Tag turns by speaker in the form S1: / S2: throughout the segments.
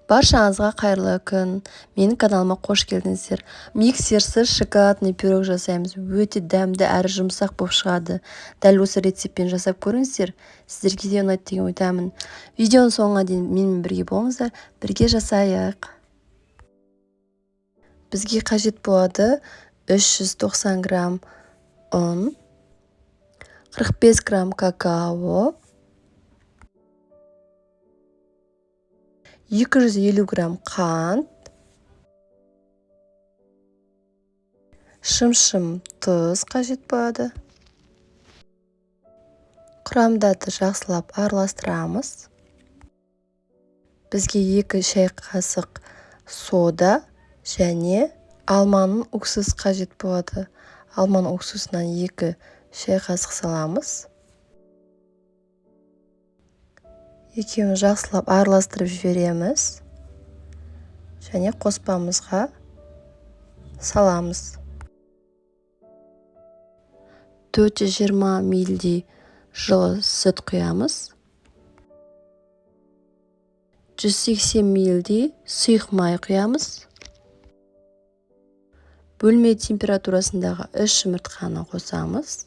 S1: Баршаңызға қайырлы күн. Менің каналыма қош келдіңіздер. Миксерсіз шоколадный пирог жасаймыз. Өте дәмді әрі жұмсақ болып шығады. Дәл осы рецептпен жасап көріңіздер. Сіздерге де ұнайды деген ойдамын. Видеоның соңына дейін менімен бірге болыңыздар. Бірге жасайық. Бізге қажет болады 390 грамм ұн, 45 грамм какао, 250 грамм қант, шым-шым тұз қажет болады. Құрамдарды жақсылап араластырамыз. Бізге 2 шай қасық сода және алманың уксусы қажет болады. Алманың уксусынан 2 шай қасық саламыз. Екеуін жақсылап араластырып жібереміз және қоспамызға саламыз. 420 мл жылы сүт құямыз. 180 мл сұйық май құямыз. Бөлме температурасындағы 3 жұмыртқаны қосамыз.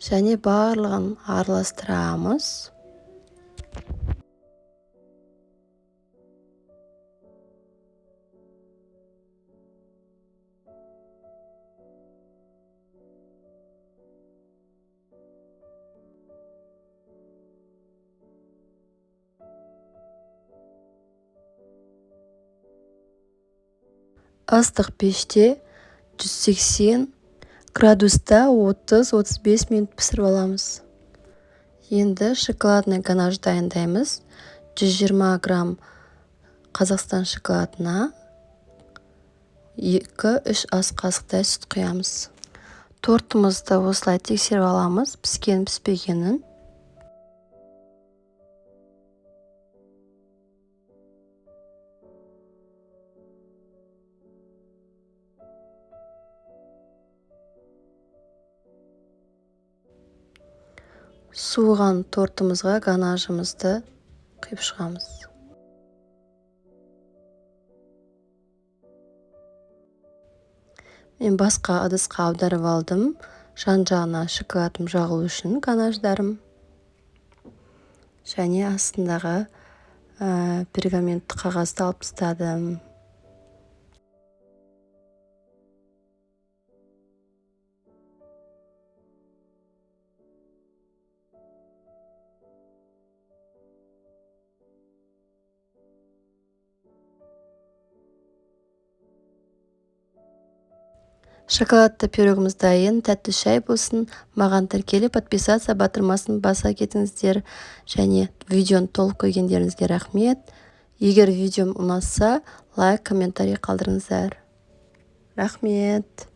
S1: Және барлығын араластырамыз. Ыстық пеште 180 градуста 30-35 минут пісіріп аламыз. Енді шоколадный ганаш дайындаймыз. 120 грамм Қазақстан шоколадына 2-3 ас қасықтай сүт құямыз. Тортымызды осылай тексеріп аламыз, піскен піспегенін. Суыған тортымызға ганашымызды құйып шығамыз. Мен басқа ыдысқа аударып алдым. Жан-жағына шоколадым жағылу үшін ганашдарым. Және астындағы пергамент қағазды алып тастадым. Шоколадты пирогымыз дайын, тәтті шай болсын. Маған тіркеліп, подписаться батырмасын баса кетіңіздер. Және видеоны толық көргендеріңізге рахмет. Егер видеом ұнаса, лайк, комментарий қалдырыңыздар. Рахмет.